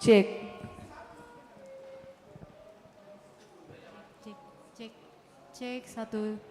Cek. Cek, cek, cek satu.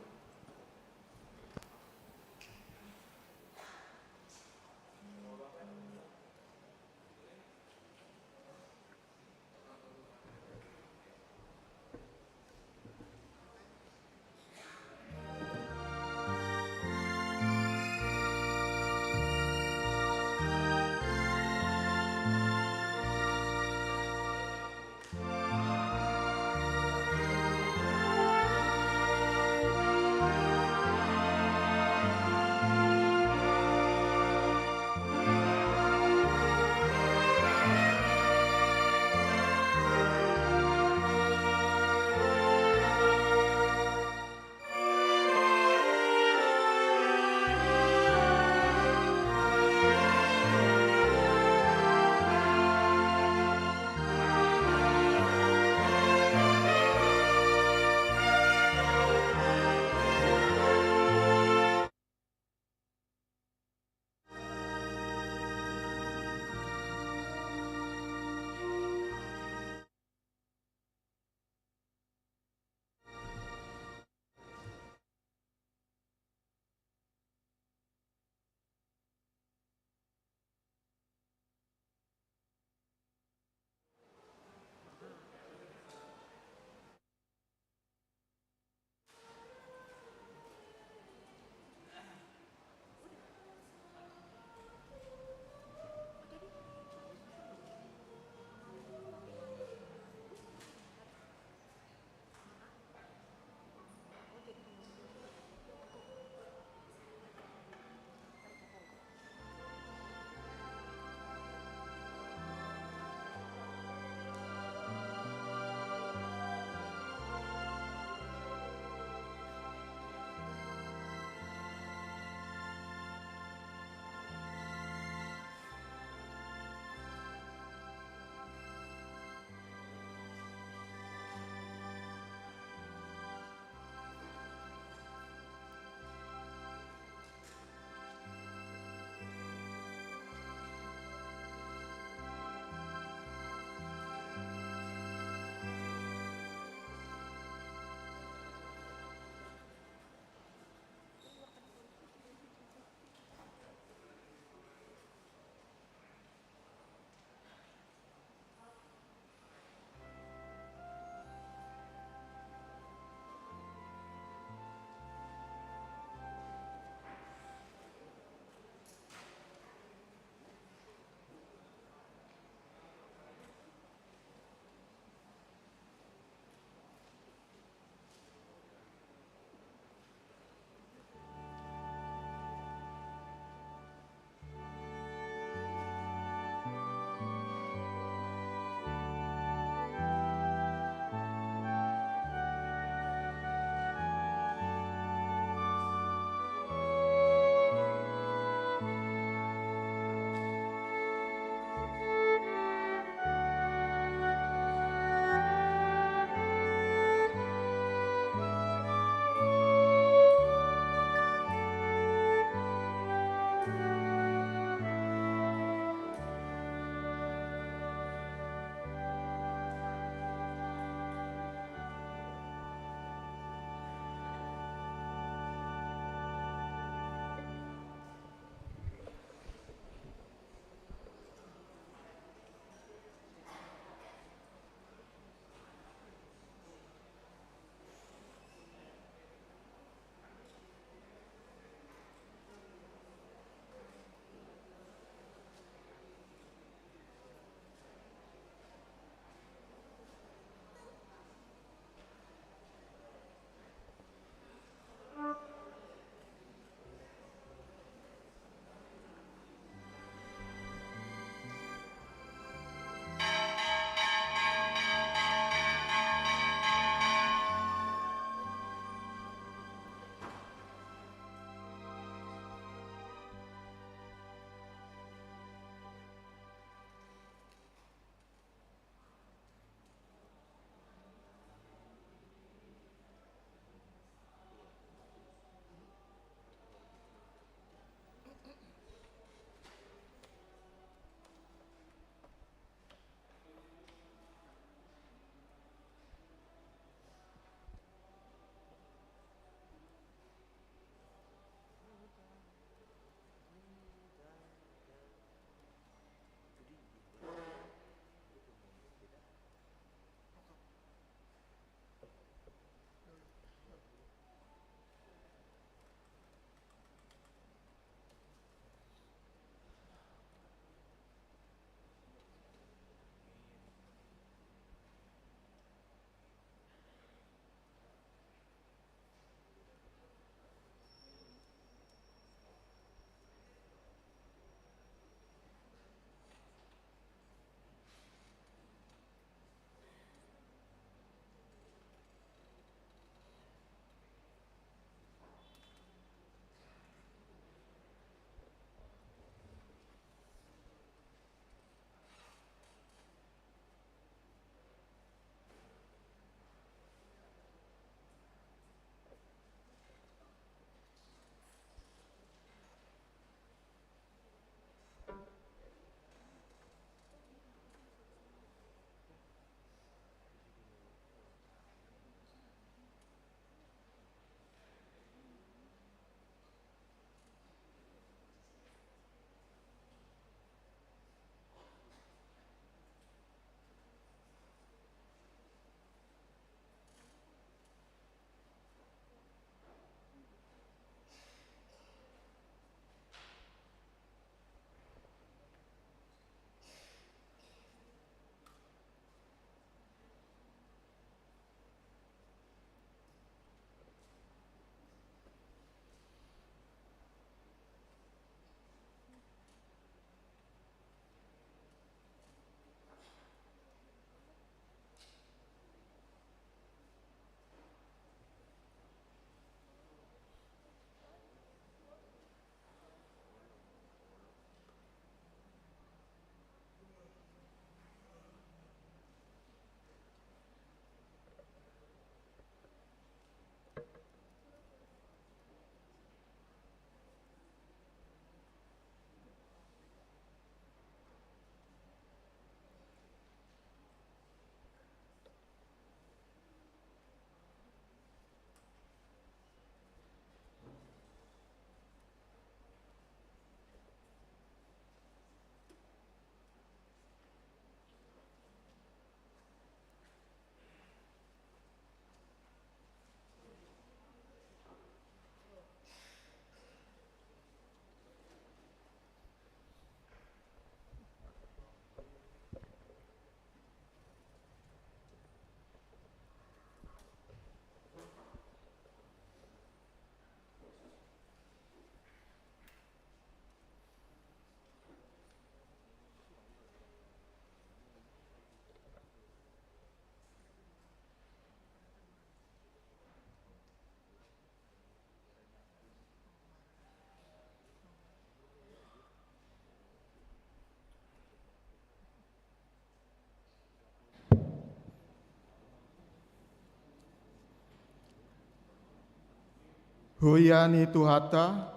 Huyani Tuhata,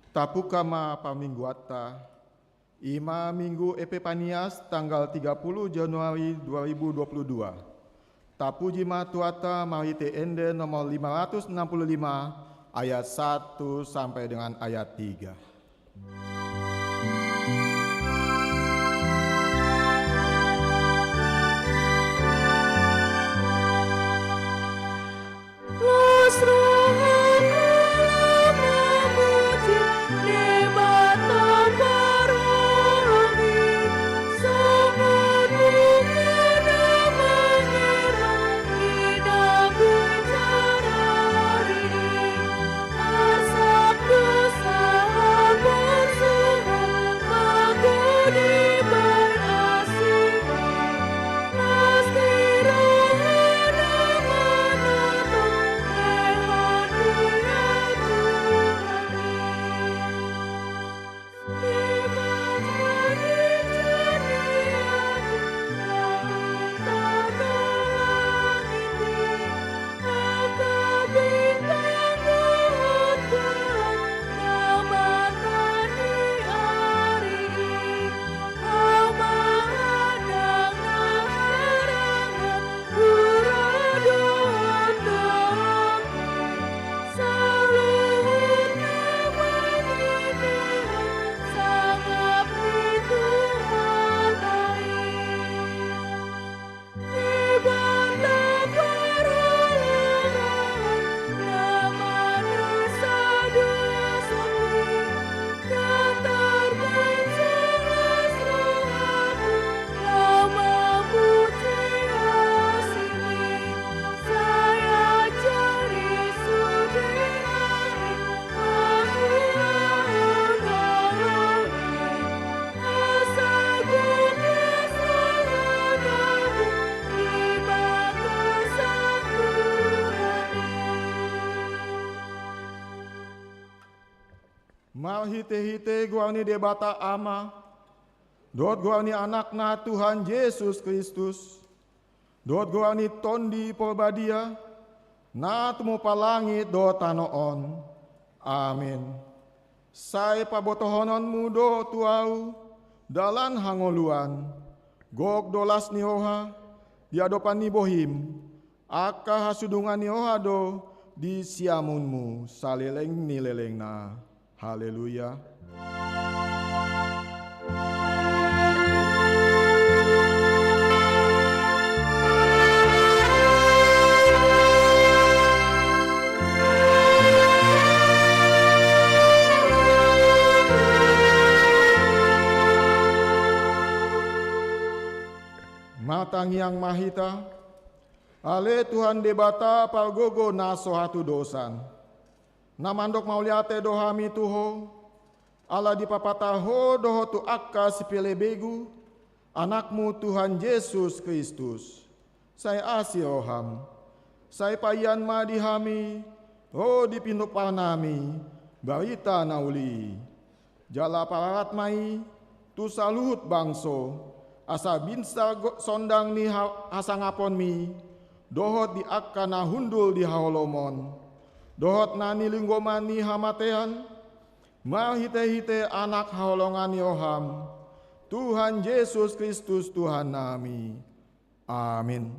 tapukama pamingguata, ima Minggu Epifanias tanggal 30 Januari 2022. Tapujima Tuhata Mahite Ende nomor 565 ayat 1 sampai dengan ayat 3. Mahite-hite guani debata ama, dot guani anakna Tuhan Yesus Kristus, dot guani tondi porbadia, na temu palangit do tanoon. Amin. Sai pabotohononmu do tuau, dalan hangoluan, gok dolas nihoha, diadopan ni bohim, aka hasudungan nihoha do, di siamunmu saleleng nilelengna. Haleluya. Matang yang mahita, ale Tuhan debata palgogo naso hatu dosan. Namandok mauliate dohami tuho, ala dipapataho doho tu akka sipile begu, anakmu Tuhan Yesus Kristus. Saya asih roham, saya payan ma dihami, dipinduk panami, barita nauli. Jala pararat mai, tu saluhut bangso, asa binsa sondang ni hasangapon mi, dohot di akka na hundul di haolomon. Dohot nani linggomani hamatean, mahite-hite anak haolongan yoham, Tuhan Yesus Kristus Tuhan nami. Amin.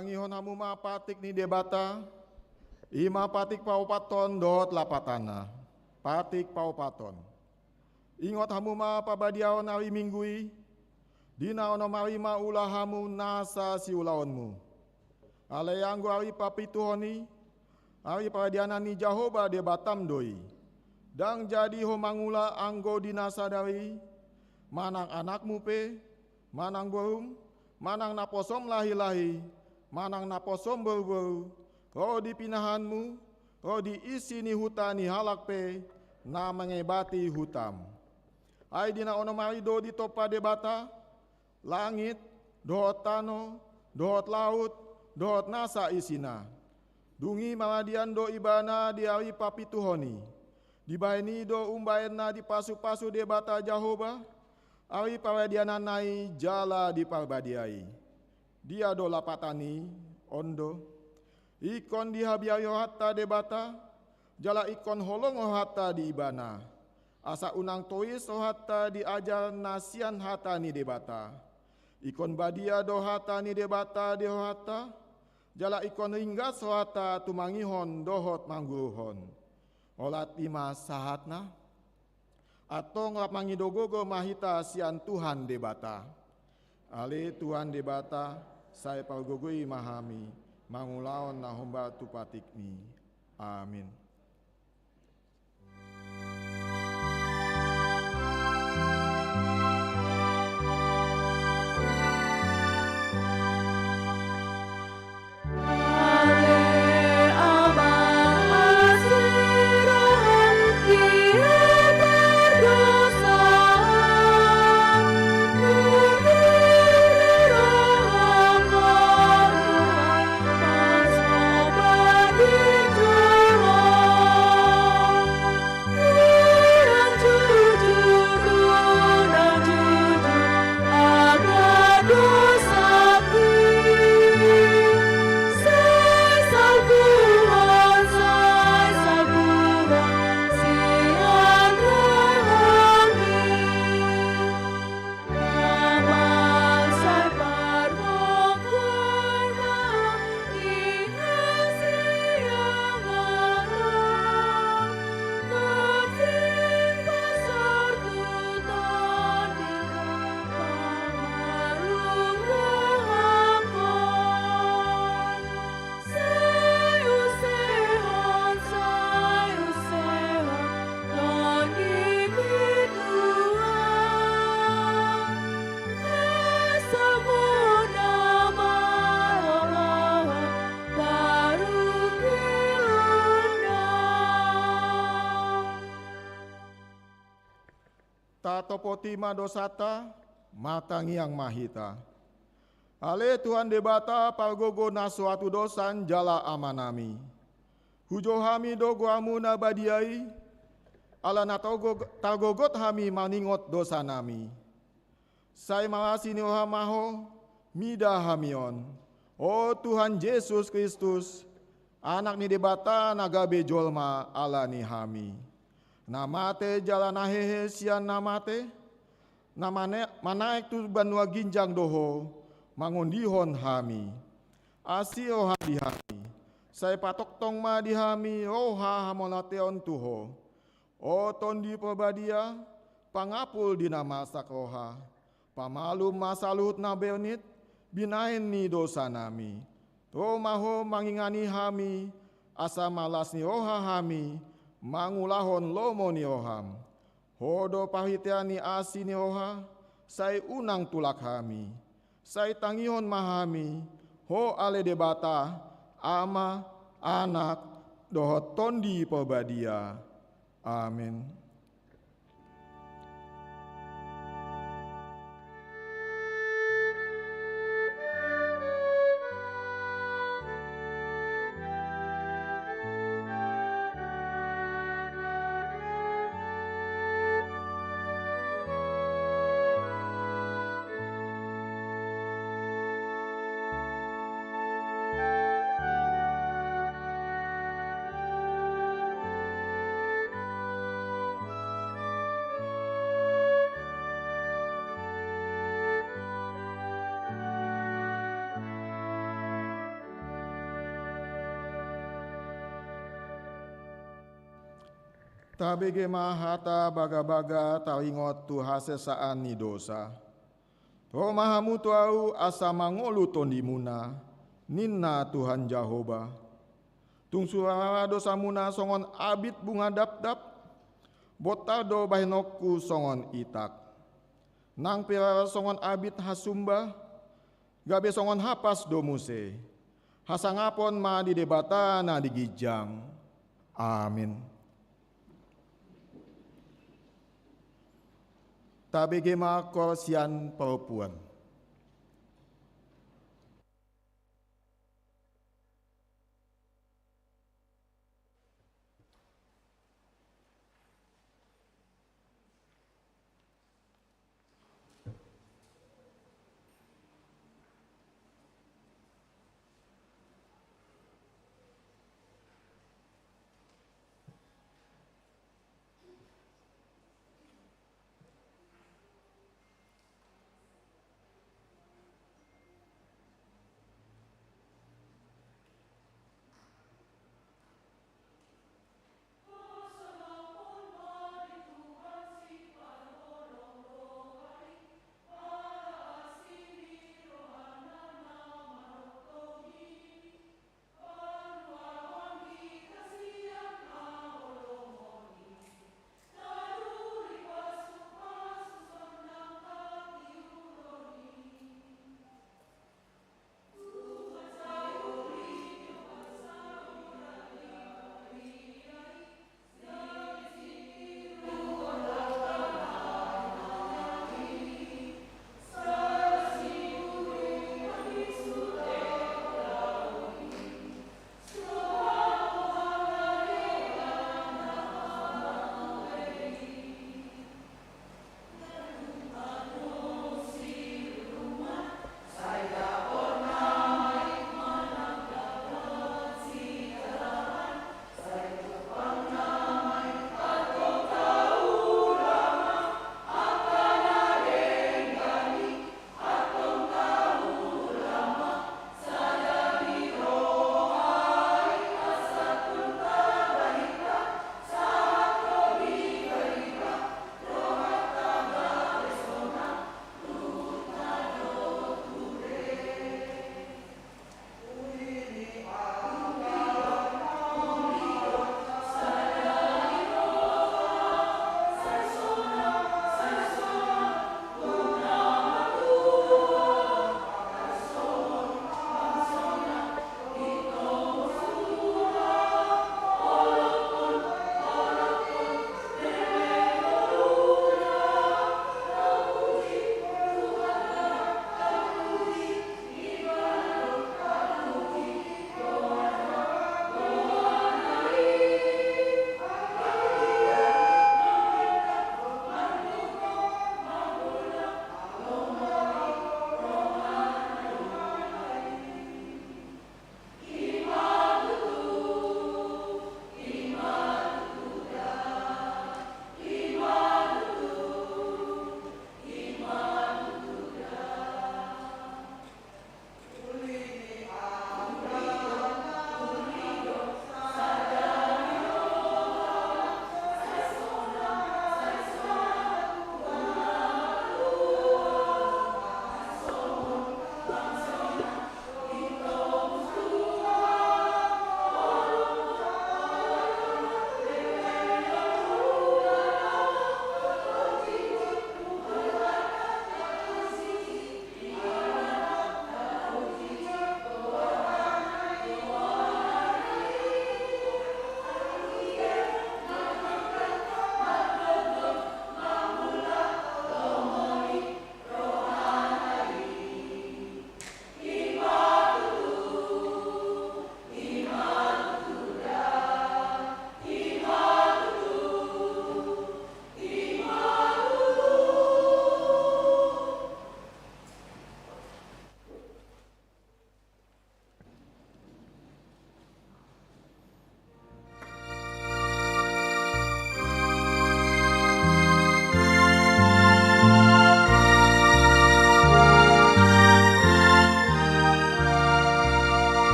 tangihon hamu ma patik ni debata, ima patik paupaton dohot lapatana, patik paupaton. Ingot hamu ma pabadiaon ari minggui, dina ono marima ulah hamu nasa si ulaonmu. Alayanggu ari papituhoni, ari pabadianani Jahoba debatam doi. Dang jadi ho mangula anggo dinasa dari, manang anakmu pe, manang borum, manang naposom lahi-lahi, manang naposom beru-beru, ro di pinahanmu, ro di isi ni hutani halak pe, na mengebati hutam. Ai dina ono marido di topa debata, langit, dohot tano, dohot laut, dohot nasa isina. Dungi maladian do ibana di ari papituhoni. Dibaini do umbaena di pasu-pasu debata Jahoba, ari pawediananai jala di parbadiai. Dia do lapatani, ondo. Ikon di habiayo hatta debata, jala ikon holong hatta di ibana. Asa unang tois hatta di ajar nasian hatta ni debata. Ikon badia do hatta ni debata di hatta, jala ikon ringgas hatta tumangihon dohot mangguruhon. Olat ima sahatna, atau ngelap mangidogogo mahita sian Tuhan debata. Ale Tuhan debata, saya palgogoi mahami, mangulaon na homba tupatikmi. Amin. Potima dosata, matangi yang mahita. Ale Tuhan debata palgogo na suatu dosan jala amanami. Hujo hami dogo amuna badiai, ala na tagogot hami maningot dosa nami. Sai malasi ni ohamaho, mida hamion. O Tuhan Yesus Kristus, anak ni debata nagabe jolma ala ni hami. Namate jalan ahehe sian namate, namane manaik tu banua ginjang doho, mangundihon hami. Asio hami hami, saya patok tong ma di hami, roha hamonateon tuho. O tondi perbadia, pangapul di nama sakroha, pamalum masalut nabeonit, binain ni dosa nami. Romaho mangingani hami, asa malas ni roha hami, mangulahon lomo ni oham. Hodo pahitiani asi ni oha, say unang tulak hami. Say tangihon mahami, ho ale debata, ama, anak, dohot tondi pebadia. Amin. Tabege mahata baga-baga taringot tu hasesaan ni dosa. To mahamu tuau asa mangolu tondimuna, ninna Tuhan Jehovah. Tung surara dosa muna songon abit bunga dap-dap, botado bahinokku songon itak. Nang pirara songon abit hasumba, gabe songon hapas domuse. Hasangapon ma di debata na digijang. Amin. Tabege ma korsian perempuan.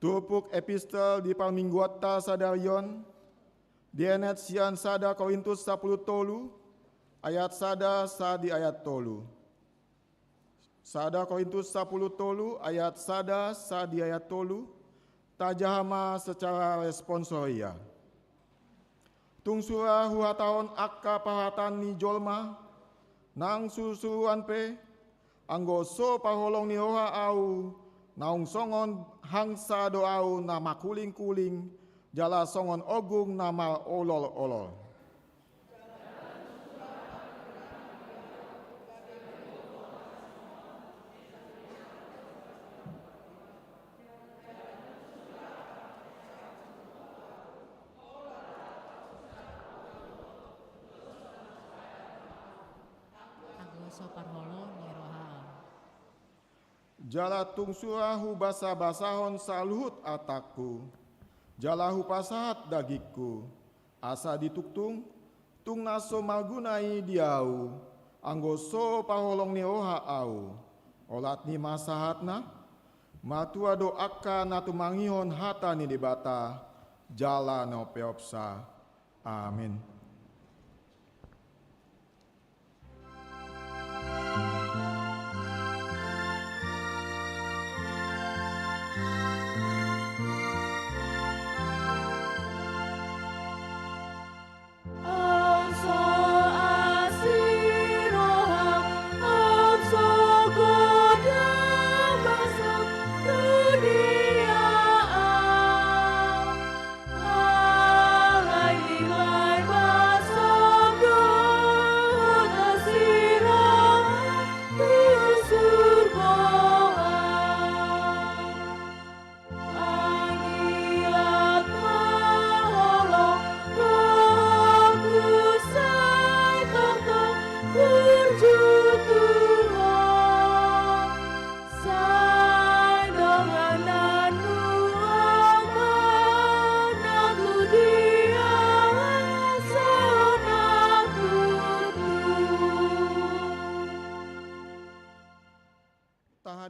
Tupuk epistel di palmingguata sadarion, dienet sian sada Korintus 10 tolu, ayat sada sadi ayat tolu. Sada Korintus 10 tolu, ayat sada sadi ayat tolu, tajahama secara responsoria. Tung surah huhataon akka pahatan ni jolma, nang susuruan pe, anggo so paholong ni oha au, naung songon hangsa doau nama kuling-kuling, jala songon ogung nama olol-olol. Anggo soparholo niroha. Jala tungsurahu basa-basahon saluhut ataku, jalahu pasahat dagiku, asa dituktung, tung naso magunai diau, anggo so paholong ni oha au, olat ni masahatna, matua doaka natu mangihon hata ni debata, jala no peopsa. Amin.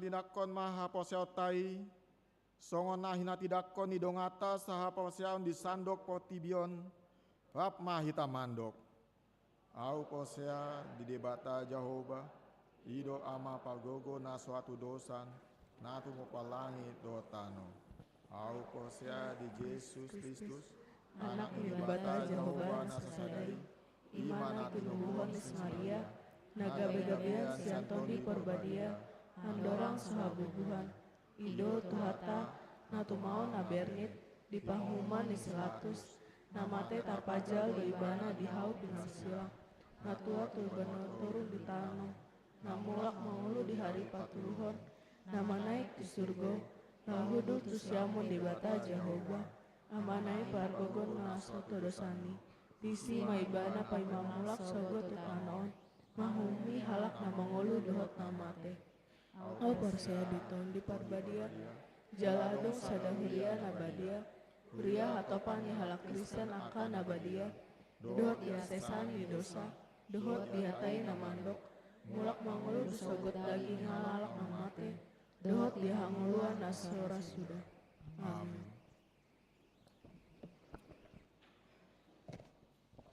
Dinakon maha posel tai, songon nahina tidakon ni dongata saha posel di sandok potibion, rap mahita mandok. Au posel di debata Jehovah, ido ama pagogo na suatu dosan, natu mopalangi dotano. Au posel di Yesus Kristus, anak ni debata Jehovah na sasadai, imana tinubuhon is Maria, naga-begabean siantoni porbadia, andorang sahabubuhan, ido tuhata, natumao nabernit, di pahuman di 100, namate tarpajal doibana di hau pinasilang, natua turbano turun di tanah, namulak mangulu di hari patuluhon, nama naik di surga, lahudu tusyamun di bata Jehovah, amanai pargogon naso todosani, disi maibana paimamulak sogo tutanaon, mahumi halak namangulu dohot namate. Oh porsea diton di parbadia, jaladong sadahuria nabadia, pria hatopan ni halak Kristen akan nabadia, dohot diatesan di dosa, dohot dihatai namandok, mulak mangulu disogot daging halak namate, dohot dihanguluan nasora sudah. Amin.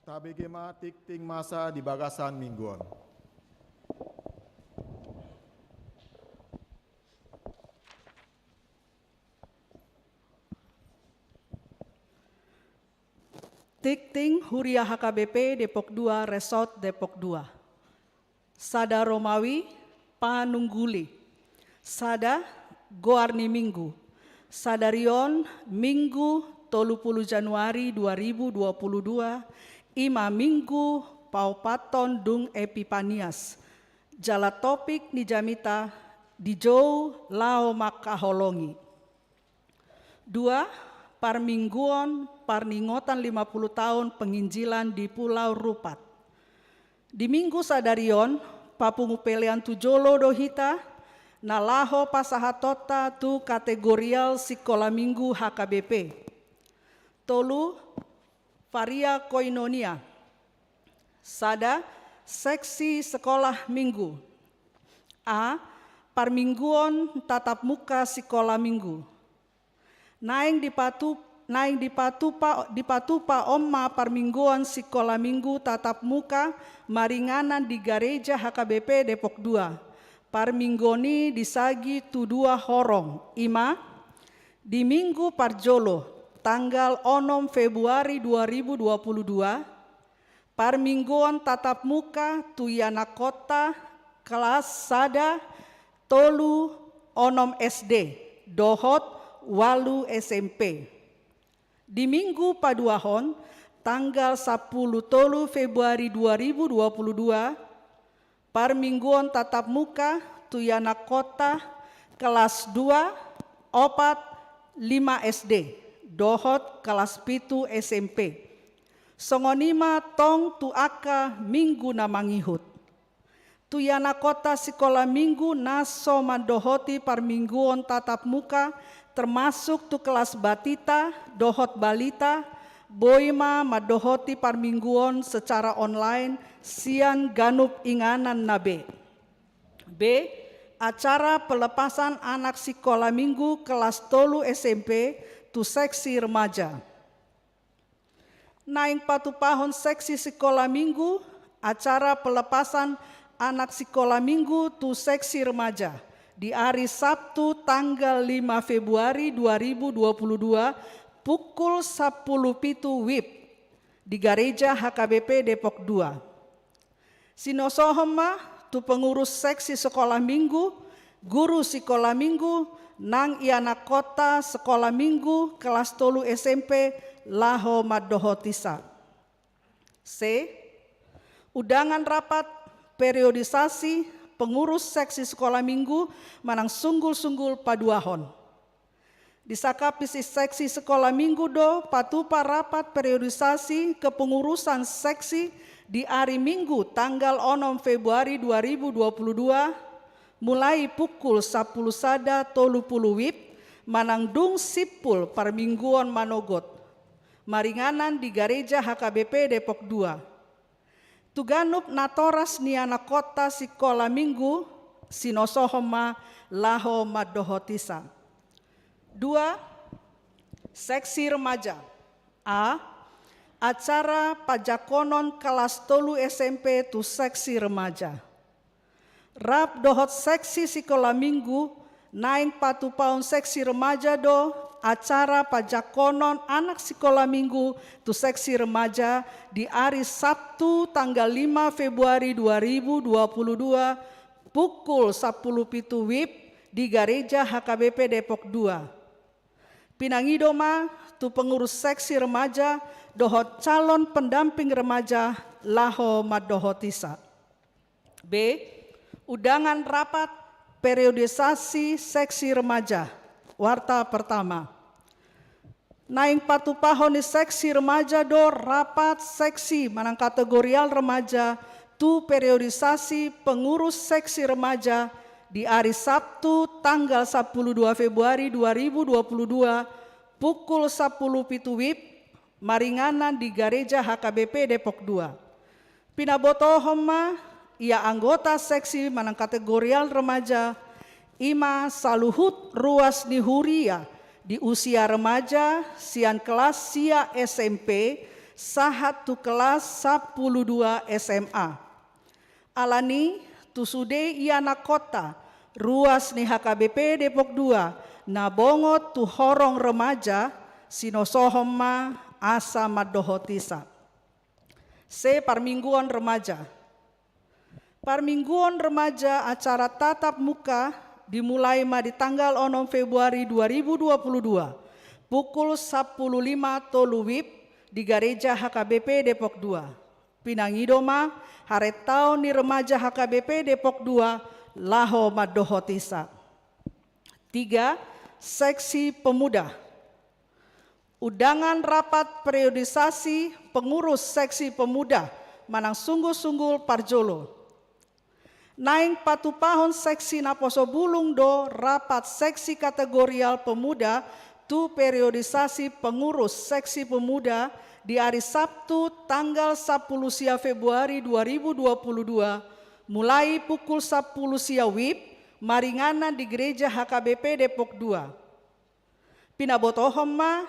Tabegema tikting masa di bagasan mingguan. Tikting Huria HKBP Depok 2 Resort Depok 2. Sada Romawi Panungguli. Sada Goarni Minggu. Sadarion Minggu 30 Januari 2022. Ima Minggu Paupaton Dung Epipanias. Jala topik ni jamita di Jou Lao Makaholongi. 2. Parmingguon parningotan 50 tahun penginjilan di Pulau Rupat. Di minggu sadarion, papungupelian tujolo dohita, nalaho pasahatota tu kategorial sikola minggu HKBP. Tolu, varia koinonia. Sada, seksi sekolah minggu. A, parmingguon tatap muka sekolah minggu. Naing di patupa omma parmingguan sekolah minggu tatap muka maringanan di gereja HKBP Depok 2. Parminggoni disagi tu 2 horong. Ima di Minggu Parjolo tanggal 6 Februari 2022 parmingguan tatap muka tu yana kota kelas sada tolu onom SD dohot walu SMP. Di Minggu Paduahon tanggal 10 tolu Februari 2022 parmingguan tatap muka tu yana kota kelas 2 opat 5 SD dohot kelas pitu SMP. Songonima tong tu aka minggu na mangihut. Tu yana kota sekolah minggu naso mandohoti parmingguon tatap muka termasuk tu kelas batita, dohot balita, boima madohoti parmingguon secara online sian ganup inganan nabe. B. Acara pelepasan anak sekolah minggu kelas tolu SMP tu seksi remaja. Naing patupahon seksi sekolah minggu, acara pelepasan anak sekolah minggu tu seksi remaja di hari Sabtu tanggal 5 Februari 2022 pukul 10 pitu WIB di gereja HKBP Depok 2. Sinosohoma tu pengurus seksi sekolah minggu, guru sekolah minggu, nang iana kota sekolah minggu kelas tolu SMP laho madohotisa. C. Undangan rapat periodisasi pengurus seksi sekolah minggu manang sunggul-sunggul paduahon. Disakapi si seksi sekolah minggu do patupa rapat periodisasi kepengurusan seksi di hari Minggu tanggal 6 Februari 2022 mulai pukul 10 sada tolu puluh WIB manangdung sipul parmingguan manogot maringanan di gereja HKBP Depok 2. Tuganup natoras niana kota sekolah minggu sinosohoma laho madohotisa. 2. Seksi remaja. A. Acara pajakonon kelas tolu SMP tu seksi remaja. Rap dohot seksi sekolah minggu naing patupaun seksi remaja do acara pajakonon anak sekolah minggu tu seksi remaja di hari Sabtu tanggal 5 Februari 2022 pukul 10 pitu WIB di gereja HKBP Depok 2. Pinangidoma tu pengurus seksi remaja dohot calon pendamping remaja laho madohotisa. B. Undangan rapat periodisasi seksi remaja. Warta pertama. Naing patupahon di seksi remaja do rapat seksi manang kategorial remaja tu periodisasi pengurus seksi remaja di hari Sabtu tanggal 12 Februari 2022 pukul 10 pitu WIB maringanan di gereja HKBP Depok 2. Pinabotohoma ia anggota seksi manang kategorial remaja ima saluhut ruas nihuria di usia remaja sian kelas sia SMP sahat tu kelas 12 SMA. Alani tu sude iana kota ruas ni HKBP Depok 2 nabongot tu horong remaja sinosohoma asa madohotisa. C. Parmingguan remaja. Parmingguan remaja acara tatap muka dimulai di tanggal 6 Februari 2022 pukul 10.05 tolu WIB di gereja HKBP Depok 2. Pinangidoma haretau ni remaja HKBP Depok 2 laho madohotisa. 3. Seksi pemuda. Undangan rapat periodisasi pengurus seksi pemuda manang sungguh-sungguh Parjolo. Naing patupahon seksi Naposo Bulung do rapat seksi kategorial pemuda tu periodisasi pengurus seksi pemuda di hari Sabtu tanggal 10 sia Februari 2022 mulai pukul 10 sia WIB maringanan di gereja HKBP Depok 2. Pinabotohoma,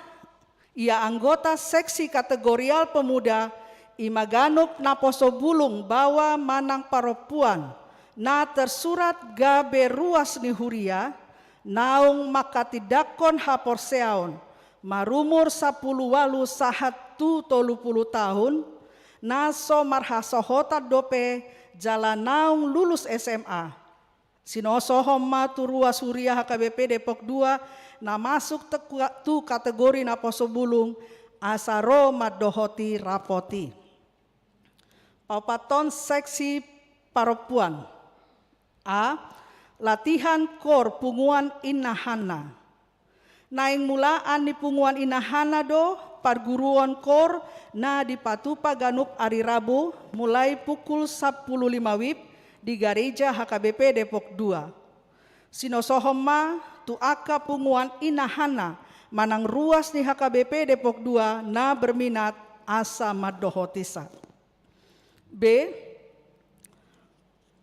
ia anggota seksi kategorial pemuda, imaganup naposo bulung bawa manang paropuan, na tersurat gabe ruas ni huria, naung makatidakon haporseaon, marumur 10 walu sahat tu 30 tahun, naso marhasohota dope jala naung lulus SMA. Sinosohom matu ruas huria HKBP Depok 2 na masuk tu kategori naposo bulung asaro madohoti rapoti. Paupaton seksi paropuan. A. Latihan kor punguan inahana. Naing mulaan ni punguan inahana do parguruan kor na dipatupa ganup ari Rabu mulai pukul 10.05 WIB di Gereja HKBP Depok 2. Sinosohoma tu aka punguan inahana manang ruas ni HKBP Depok 2 na berminat asa madohotisa. B.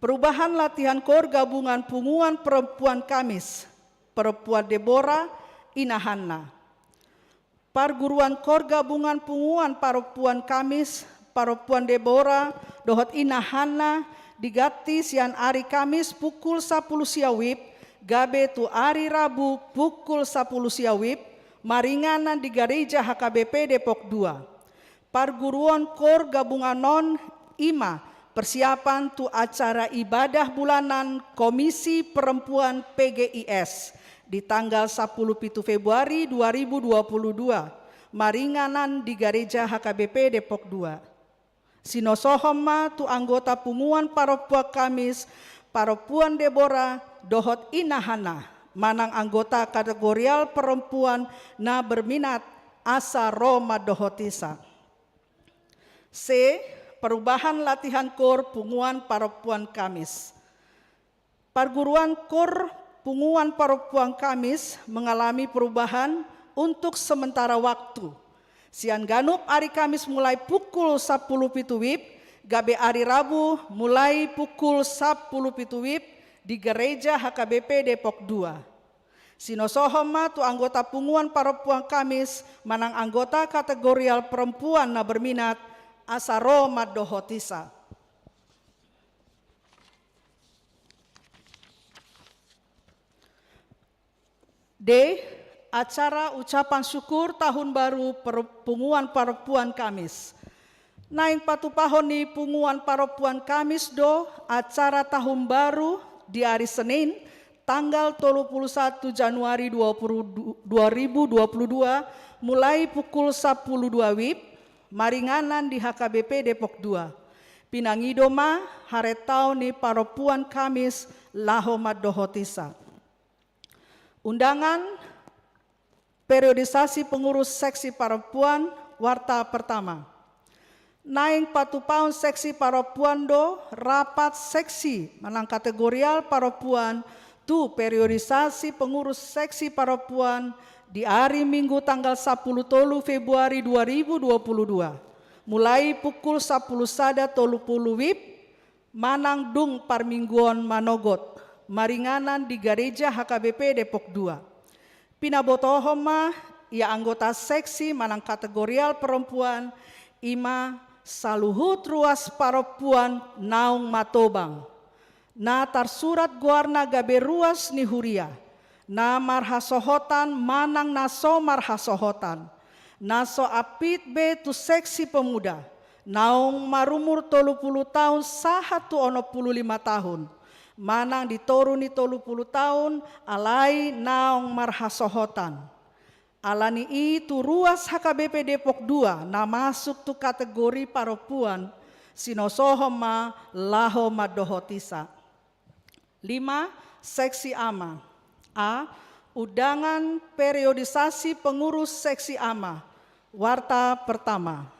Perubahan latihan kor gabungan punguan perempuan Kamis, perempuan Deborah, inahana. Parguruan kor gabungan punguan perempuan Kamis, perempuan Deborah, dohot inahana, digati sian ari Kamis pukul 10 siawib, gabe tu ari Rabu pukul 10 siawib, maringanan di Gereja HKBP Depok 2. Parguruan kor gabungan non ima, persiapan tu acara ibadah bulanan Komisi Perempuan PGIS di tanggal 10 Februari 2022, maringanan di Gereja HKBP Depok 2. Sinosohoma tu anggota punguan paropuan Kamis, paropuan Deborah, dohot inahana, manang anggota kategorial perempuan na berminat asa Roma dohotisa. C. Perubahan latihan kor punguan paropuan Kamis. Perguruan kor punguan paropuan Kamis mengalami perubahan untuk sementara waktu. Sian ganup ari Kamis mulai pukul 10 WIB, gabe ari Rabu mulai pukul 10 WIB di Gereja HKBP Depok 2. Sinosohoma tu anggota punguan paropuan Kamis manang anggota kategorial perempuan na berminat asaro madohotisa. D. Acara ucapan syukur tahun baru punguan paropuan Kamis. Naing patupahon ni punguan paropuan Kamis do acara tahun baru di hari Senin tanggal 31 Januari 2022 mulai pukul 10.02 WIB, maringanan di HKBP Depok 2. Pinangidoma haretau ni paropuan Kamis laho madohotisa. Undangan periodisasi pengurus seksi paropuan warta pertama. Naing patupaun seksi paropuan do rapat seksi manang kategorial paropuan tu periodisasi pengurus seksi paropuan di hari Minggu tanggal 10 Februari 2022 mulai pukul 10 sada 30 WIB manang dung parmingguan manogot maringanan di Gereja HKBP Depok 2. Pinabotohoma ia anggota seksi manang kategorial perempuan ima saluhut ruas paropuan naung matobang na tarsurat guarna gabe ruas ni huria na marhasohotan manang naso marhasohotan naso apit be tu seksi pemuda naung marumur 30 tahun sahatu 65 tahun manang ditoruni 30 tahun alai naung marhasohotan. Alani itu ruas HKBP Depok 2 na masuk tu kategori paropuan sinosohoma laho madohotisa. 5. Seksi ama. A. Undangan periodisasi pengurus seksi ama. Warta pertama.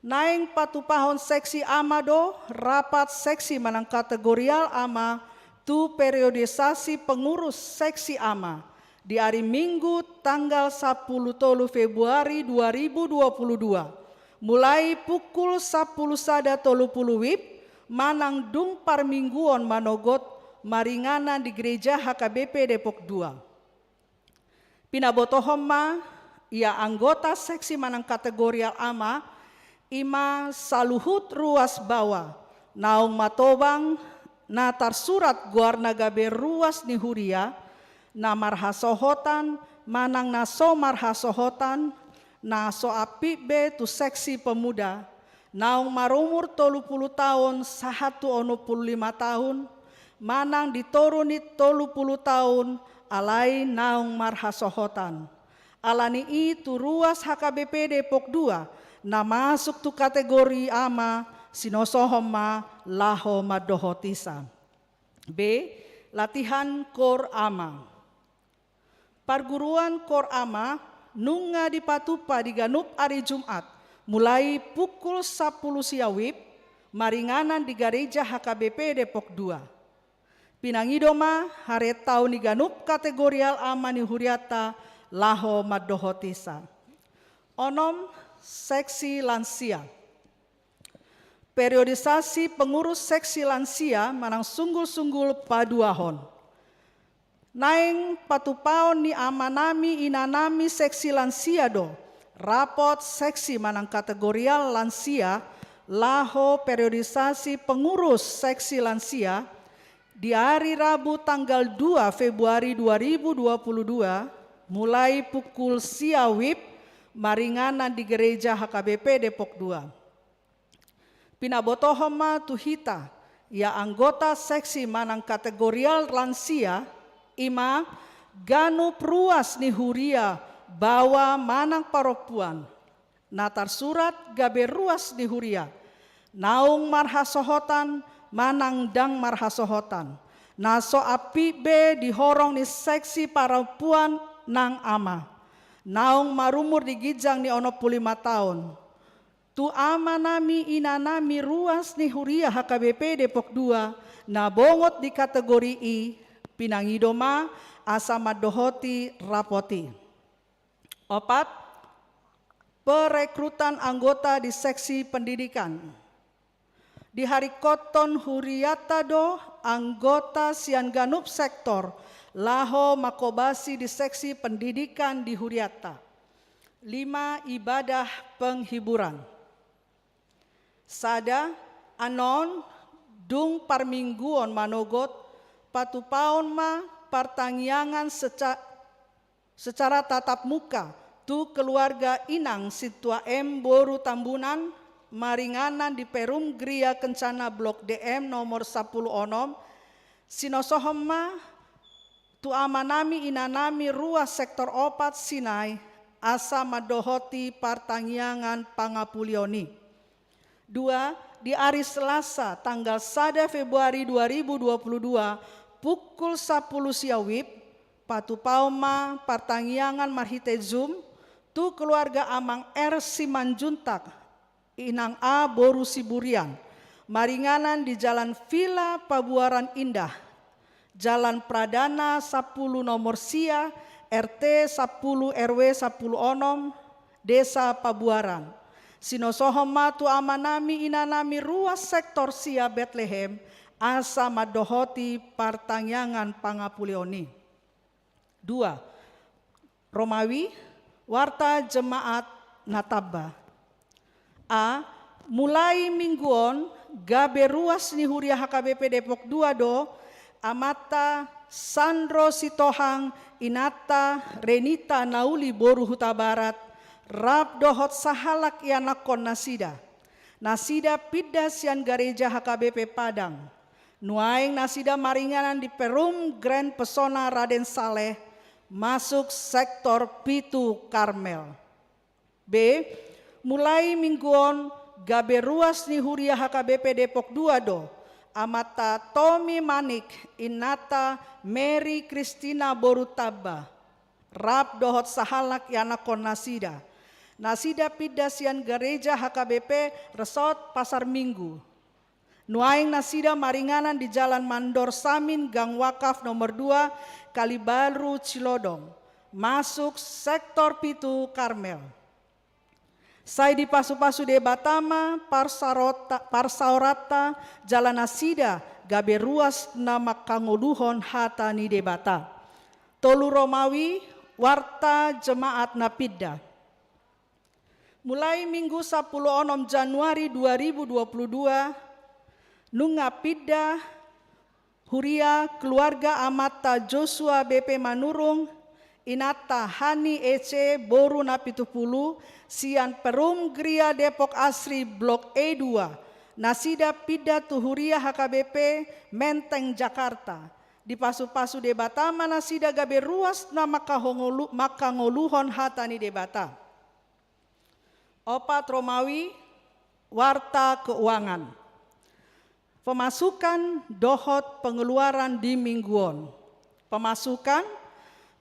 Naing patupahon seksi ama do rapat seksi manang kategorial ama tu periodisasi pengurus seksi ama di hari Minggu tanggal 10 Februari 2022 mulai pukul 10 sada 30 WIB manang dung parmingguon manogot maringanan di Gereja HKBP Depok 2. Pinabotohoma ia anggota seksi manang kategorial ama ima saluhut ruas bawah naung matobang na tarsurat guarna gabe ruas ni huria na marhasohotan manang na so marhasohotan na so api be tu seksi pemuda naung marumur 30 tahun sahatu 25 tahun manang dituruni 30 tahun alai naung marhasohotan. Alani itu ruas HKBP Depok 2 na masuk tu kategori ama sinosohoma laho madohotisa. B. Latihan Kor Ama. Perguruan Kor Ama nunga di Patupa di Ganup hari Jumat mulai pukul 10 siawib maringanan di gereja HKBP Depok 2. Pinangidoma hari tahun di Ganup kategorial ama ni huriata laho madohotisa. Onom seksi lansia. Periodisasi pengurus seksi lansia manang sunggul-sunggul paduahon. Naing patupaon ni amanami inanami seksi lansia do. Rapot seksi manang kategorial lansia laho periodisasi pengurus seksi lansia di hari Rabu tanggal 2 Februari 2022 mulai pukul siawib maringanan di gereja HKBP Depok 2. Pinabotohoma tuhita ia anggota seksi manang kategorial lansia ima Ganup ruas ni huria bawa manang paropuan natar surat gabe ruas ni huria naung marhasohotan manang dang marhasohotan naso api be dihorong ni seksi paropuan nang ama naung marumur di gijang ni 25 tahun tu ama nami ina nami ruas ni huria HKBP Depok 2 na bongot di kategori I pinangidoma asa madohoti rapoti. 4. Perekrutan anggota di seksi pendidikan. Di hari koton huriata do anggota sian Ganup sektor laho makobasi di seksi pendidikan di huriata. 5. Ibadah penghiburan. Sada anon dung parmingguon manogot patupaon ma pertangyangan secara tatap muka tu keluarga inang situa M Boru Tambunan maringanan di Perum Gria Kencana Blok DM nomor 10 onom sinosohoma tu amanami inanami ruas sektor opat Sinai asa madohoti partangyangan pangapulioni. 2. Di hari Selasa tanggal 1 Februari 2022 pukul 10 siawib patupauma partangyangan marhite Zoom tu keluarga Amang R Simanjuntak Inang A Boru Siburian maringanan di Jalan Villa Pabuaran Indah Jalan Pradana 10 nomor Sia RT 10 RW 10 onom Desa Pabuaran sinosohoma tu amanami inanami ruas sektor Sia Bethlehem asa madohoti partangyangan pangapulioni. 2. Romawi warta jemaat Nataba. A. Mulai mingguon gabe ruas ni huria HKBP Depok 2 do amata Sandro Sitohang Inata Renita Nauli Boru Huta Barat Rab dohot sahalak yanakon nasida. Nasida pida sian gereja HKBP Padang. Nuaing nasida maringanan di Perum Grand Pesona Raden Saleh masuk sektor Pitu Karmel. B. Mulai mingguon gabe ruas ni huria HKBP Depok 2 do amata Tommy Manik Inata Mary Christina Borutaba Rab dohot sahalak yanakon nasida. Nasida pidasian gereja HKBP Resort Pasar Minggu. Nuaing nasida maringanan di Jalan Mandor Samin Gang Wakaf nomor 2 Kalibaru Cilodong. Masuk sektor Pitu Karmel. Saya di Pasu-Pasu de Batama Parsaorata Jalan Nasida gabe ruas nama Kangoduhon Hatani de Bata. Tolu Romawi Warta Jemaat Napida. Mulai Minggu 10 Januari 2022, Nungapida Huria keluarga Amata Joshua BP Manurung, Inata Hani EC Boru Napitupulu, Sian Perum Gria Depok Asri Blok E2, Nasida Pida Tuhuria HKBP Menteng Jakarta. Di pasu-pasu debata manasida gabe ruas na makangoluhon hatani debata. Opat Romawi, Warta Keuangan. Pemasukan dohot pengeluaran di mingguon. Pemasukan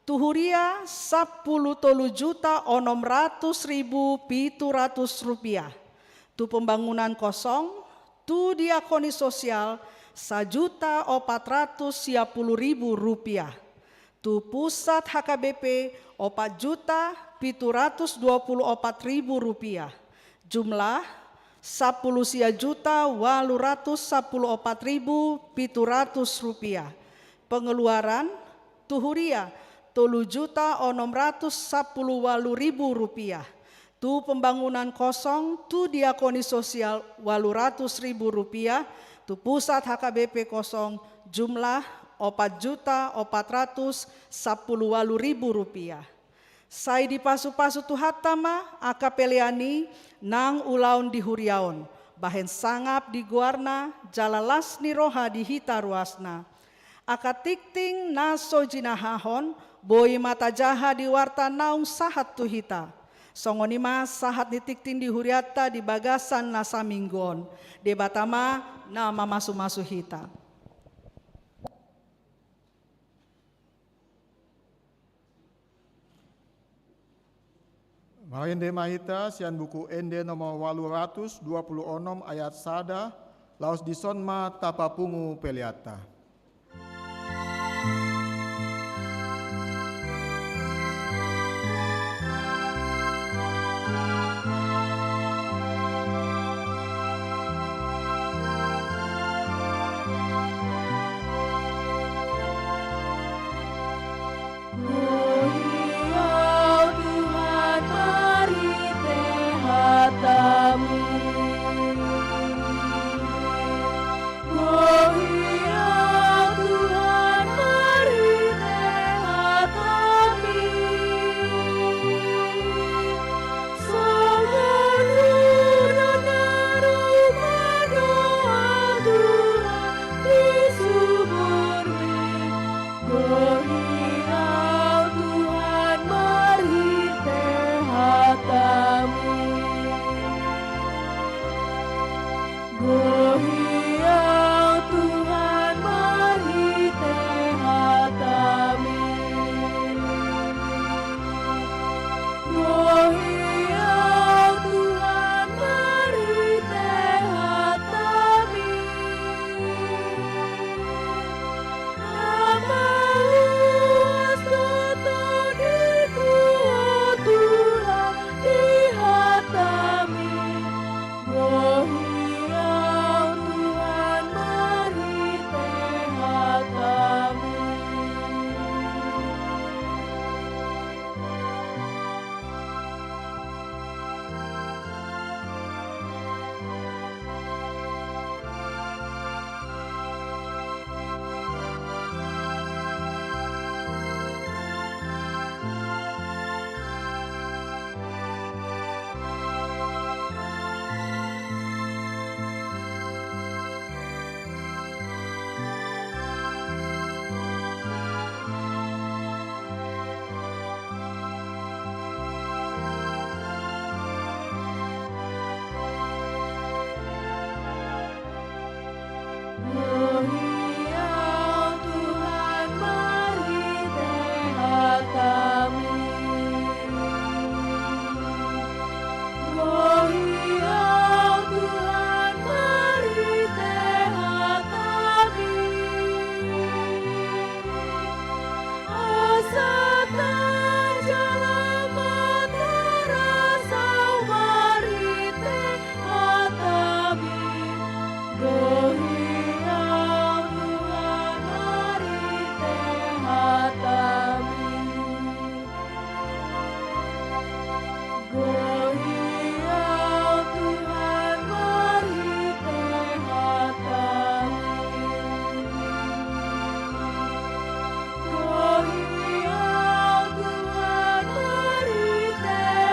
Tuhuria 10.600.700 rupiah. Tu pembangunan kosong, tu diakoni sosial 1.410.000 rupiah. Tu pusat HKBP 4.724.000 rupiah. Jumlah 10.814.700 rupiah. Pengeluaran Tuhuria 3.610.000 rupiah. Tu pembangunan kosong, tu diakoni sosial 800.000 rupiah. Tu pusat HKBP kosong jumlah 4.410.000 rupiah. Sai di pasu-pasu tu hatama akapeliani nang ulaun di huriaon. Bahen sangap di guarna jalalas ni roha di hita ruasna. Akatikting naso jinahahon boi mata jaha di warta naung sahat tu hita. Songonima sahat ditikting di huriata di bagasan nasa minggon. Debatama nama masu-masu hita. Marinde mahita sian buku ende nomor 826 ayat sada laos disonma tapapungu peliata. Oh, yeah.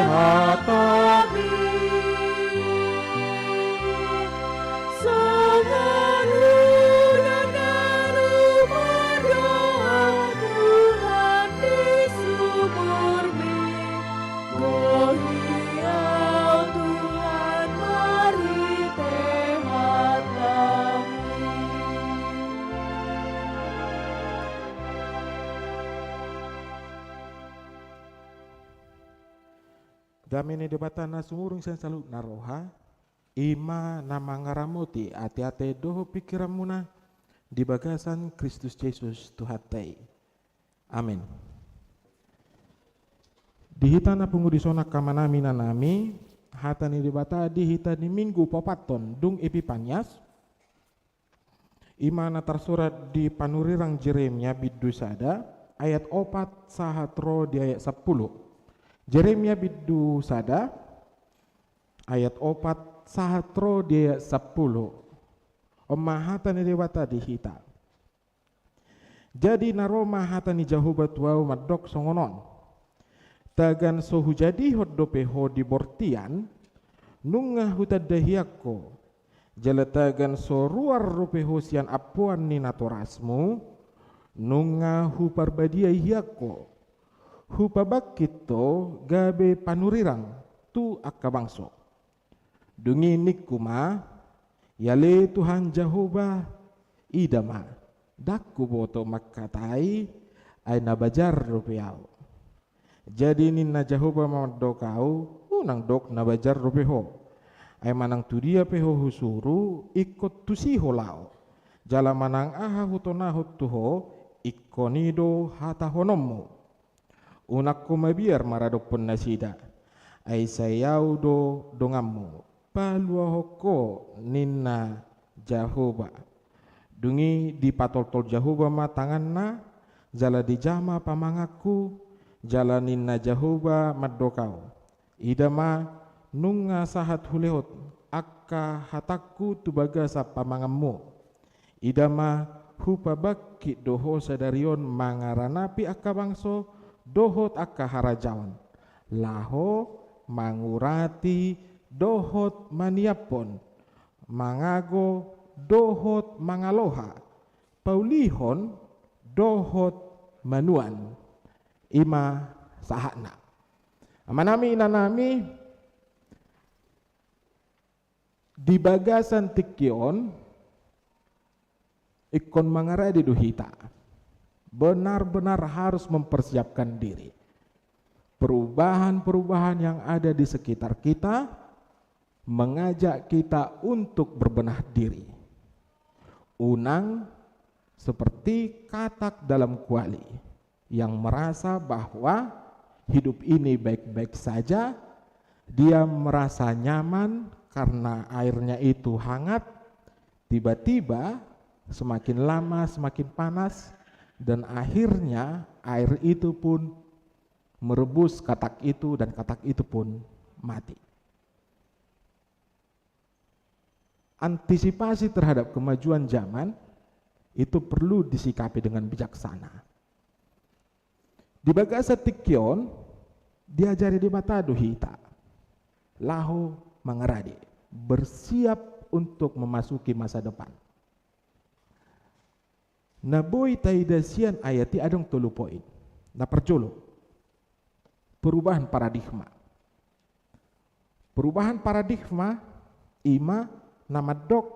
hatapi Damene debatana sumurung sen salu naroha ima nama ngaramuti ati-ati doho pikiramuna di bagasan Kristus Yesus Tuhatai. Amin. Dihitana pengudisona kamanami nanami hatani debata dihita di minggu popaton dung Epipanias imana tersurat di panurirang Jeremia bidusada ayat 4 sahatro di ayat 10. Jeremia bidu sada ayat 4 sahatro di ayat 10. Omahatan dewata dihita. Jadi naroma hatani jahuba tuau madok songonon. Tagan sohu jadi hoddopeho di bortian nunga hutadahiyakko. Jalatagan so ruar rupeho sian apuan ni natorasmu nunga huparbadia hiyakko. Hupabakito gabe panurirang tu akabangso. Dungi nikuma yale Tuhan Jehovah idama dakku boto makatai ay nabajar rupiau. Jadi ninna Jehovah mamadokau unang dok nabajar rupiho. Ay manang tu dia peho husuru ikut tusiho lao. Jala manang aha hutonahut tuho ikonido hata honomu. Unakku mabiar maradopun nasida ay sayaw do dongamu paluahoko ninna Jehovah dungi di patol-tol Jehovah matangan na jala di jama pamangaku jala ninna Jehovah madokau idama nunga sahat hulehot akka hataku tubaga sa pamangamu idama hupabaki doho sadarion mangaranapi akka bangso dohot akka harajaon laho mangurati dohot maniapon mangago dohot mangaloha paulihon dohot manuan ima sahana amanami inanami di bagasan tikyon ikon mangaradi duhita benar-benar harus mempersiapkan diri. Perubahan-perubahan yang ada di sekitar kita mengajak kita untuk berbenah diri. Unang seperti katak dalam kuali yang merasa bahwa hidup ini baik-baik saja, dia merasa nyaman karena airnya itu hangat, tiba-tiba semakin lama semakin panas, dan akhirnya air itu pun merebus katak itu dan katak itu pun mati. Antisipasi terhadap kemajuan zaman itu perlu disikapi dengan bijaksana. Di bagasa tikyon diajari di mata duhita laho mangaradi bersiap untuk memasuki masa depan. Naboy taidasian ayati adong 3 poin. Na perjolo. Perubahan paradigma. Perubahan paradigma ima namadok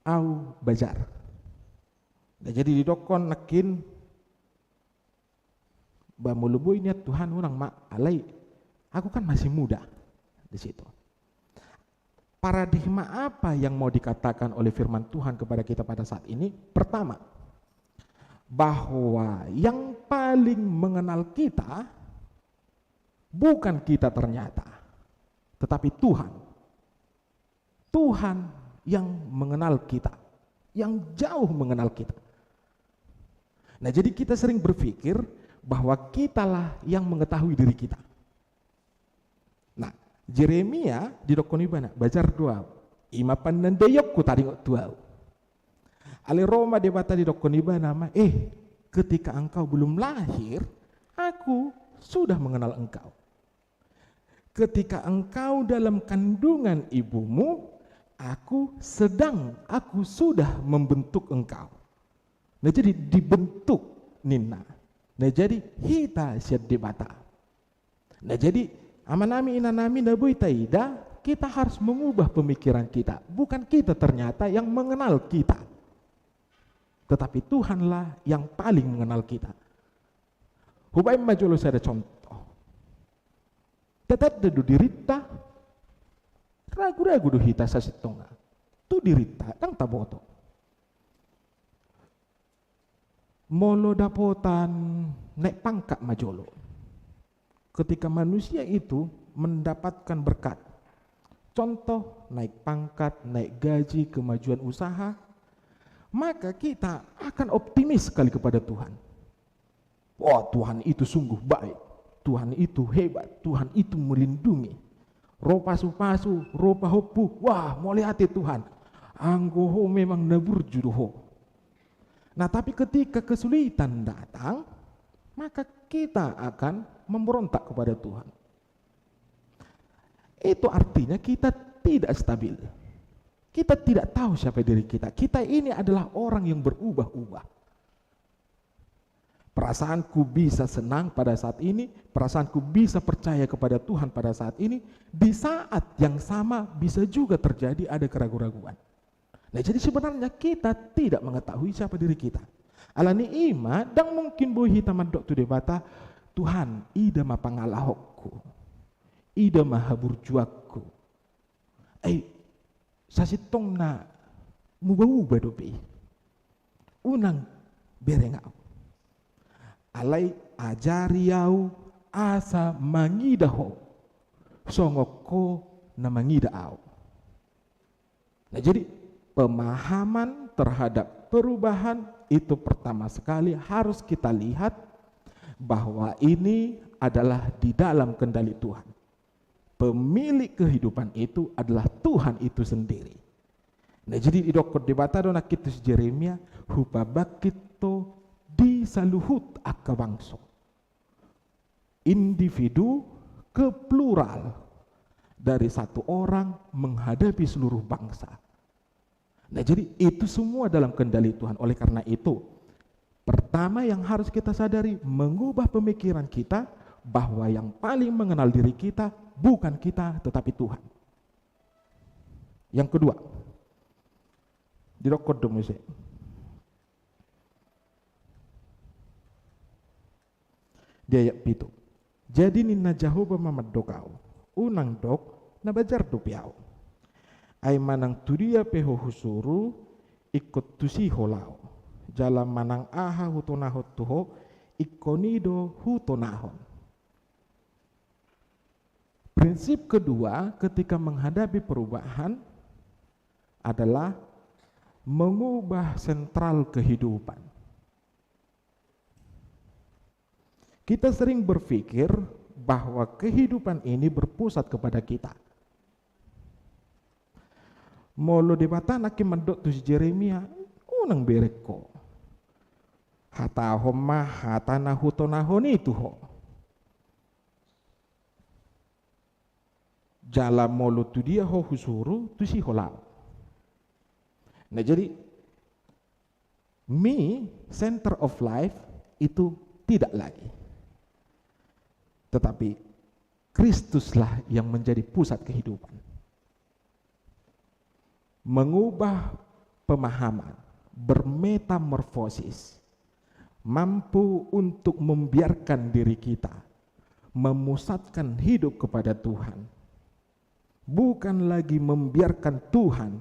au bajar. Nah, jadi didokon nakin bamuluboy niat Tuhan orang mak alai. Aku kan masih muda di situ. Paradigma apa yang mau dikatakan oleh firman Tuhan kepada kita pada saat ini? Pertama, bahwa yang paling mengenal kita bukan kita ternyata, tetapi Tuhan. Tuhan yang mengenal kita, yang jauh mengenal kita. Nah, jadi kita sering berpikir bahwa kitalah yang mengetahui diri kita. Nah, Jeremia di dokoni bana bajar dua imapan nandayok ku taringot tuau. Ale Roma debata di dokoni bana ma ketika engkau belum lahir aku sudah mengenal engkau. ketika engkau dalam kandungan ibumu, aku sudah membentuk engkau. Nah jadi dibentuk Nina. Nah jadi hita siat debata. Nah jadi amanami inanami nabui taida, kita harus mengubah pemikiran kita. Bukan kita ternyata yang mengenal kita, tetapi Tuhanlah yang paling mengenal kita. Hubai majolo saya ada contoh. Tetap dedu dirita, ragu-ragu do hita sasitonga. Tu dirita, kang taboto. Molo dapotan naik pangkat majolo. Ketika manusia itu mendapatkan berkat, contoh naik pangkat, naik gaji, kemajuan usaha, maka kita akan optimis sekali kepada Tuhan. Wah, Tuhan itu sungguh baik, Tuhan itu hebat, Tuhan itu melindungi. Ropa supasu, ropa hopu, wah mulai hati Tuhan. Anggoho memang nabur juruho. Nah tapi ketika kesulitan datang, maka kita akan memberontak kepada Tuhan. Itu artinya kita tidak stabil. Kita tidak tahu siapa diri kita. Kita ini adalah orang yang berubah-ubah. Perasaanku bisa senang pada saat ini, perasaanku bisa percaya kepada Tuhan pada saat ini, di saat yang sama bisa juga terjadi ada keraguan-raguan. Nah jadi sebenarnya kita tidak mengetahui siapa diri kita. Alani ima dan mungkin boh hitam dok tu debata, Tuhan ida ma pangalahokku, ida ma haburjuakku. Sasitong na mubah-ubah dopi. Unang berengau. Alai ajari yau asa mangidaho songoko na mangidao. Nah jadi pemahaman terhadap perubahan itu pertama sekali harus kita lihat bahwa ini adalah di dalam kendali Tuhan. Pemilik kehidupan itu adalah Tuhan itu sendiri. Nah jadi di dokter debata dona kitus Jeremia hupabakito di saluhut akka bangso. Individu ke plural dari satu orang menghadapi seluruh bangsa. Nah jadi itu semua dalam kendali Tuhan. Oleh karena itu, pertama yang harus kita sadari, mengubah pemikiran kita bahwa yang paling mengenal diri kita bukan kita tetapi Tuhan. Yang kedua, di dokter domuse. Dia ayat pitu. Jadi nina Jahoba mamad dokau, unang dok na bajar dopiau. Ay manang tudia peho husuru ikut tusi holau. Jalan manang aha hutonahot tuho ikonido hutonahon. Prinsip kedua ketika menghadapi perubahan adalah mengubah sentral kehidupan. Kita sering berpikir bahwa kehidupan ini berpusat kepada kita. Molo debata naki mendok tu Jeremia unang bereko. Hata homma hatana hutonahon itu ho. Jala molo tu dia ho husuru tu si holau. Nah jadi me center of life itu tidak lagi. Tetapi Kristuslah yang menjadi pusat kehidupan. Mengubah pemahaman, bermetamorfosis, mampu untuk membiarkan diri kita memusatkan hidup kepada Tuhan. Bukan lagi membiarkan Tuhan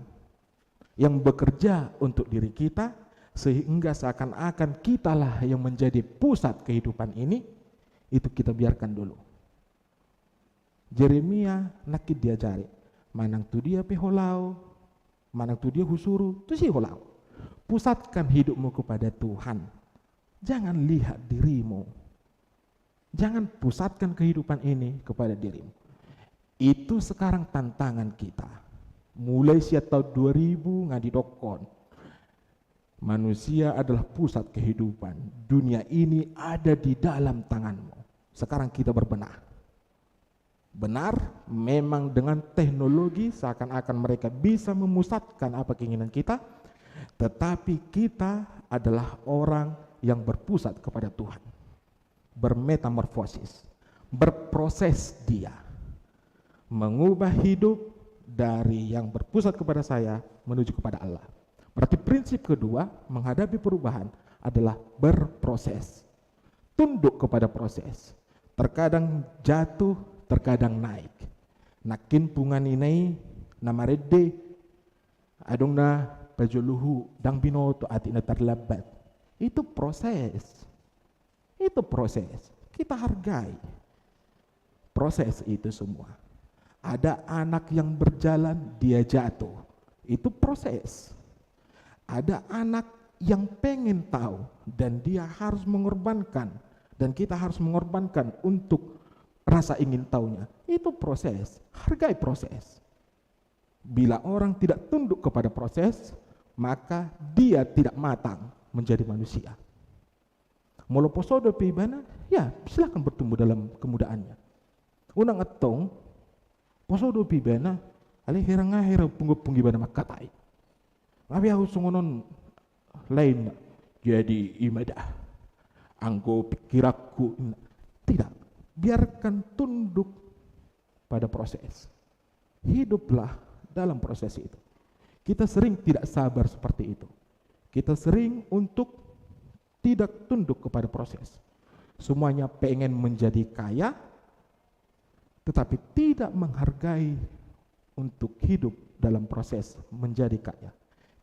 yang bekerja untuk diri kita sehingga seakan-akan kitalah yang menjadi pusat kehidupan ini. Itu kita biarkan dulu. Jeremia nakit diajari, manang tu dia peholau, manang tu dia husuru, tu si holau. Pusatkan hidupmu kepada Tuhan. Jangan lihat dirimu. Jangan pusatkan kehidupan ini kepada dirimu. Itu sekarang tantangan kita. Mulai sejak tahun 2000 ngadidokon. Manusia adalah pusat kehidupan. Dunia ini ada di dalam tanganmu. Sekarang kita berbenah. Benar, memang dengan teknologi seakan-akan mereka bisa memusatkan apa keinginan kita, tetapi kita adalah orang yang berpusat kepada Tuhan, bermetamorfosis, berproses dia, mengubah hidup dari yang berpusat kepada saya menuju kepada Allah. Berarti prinsip kedua menghadapi perubahan adalah berproses, tunduk kepada proses. Terkadang jatuh, terkadang naik. Nakin pungan ini namarede adong na pajuluhu dang binoto atina terlambat. Itu proses. Itu proses. Kita hargai proses itu semua. Ada anak yang berjalan, dia jatuh. Itu proses. Ada anak yang pengen tahu dan dia harus mengorbankan, dan kita harus mengorbankan untuk rasa ingin tahunya. Itu proses. Hargai proses. Bila orang tidak tunduk kepada proses, maka dia tidak matang menjadi manusia. Molo posodo pibana, ya silakan bertumbuh dalam kemudaannya. Unang atong posodo pibana, ali herang-herang punggu-punggi bana makatai. Tapi aku sungonon lain jadi imadah. Anggo pikiraku tidak, biarkan tunduk pada proses. Hiduplah dalam proses itu. Kita sering tidak sabar seperti itu. Kita sering untuk tidak tunduk kepada proses. Semuanya pengen menjadi kaya, tetapi tidak menghargai untuk hidup dalam proses menjadi kaya.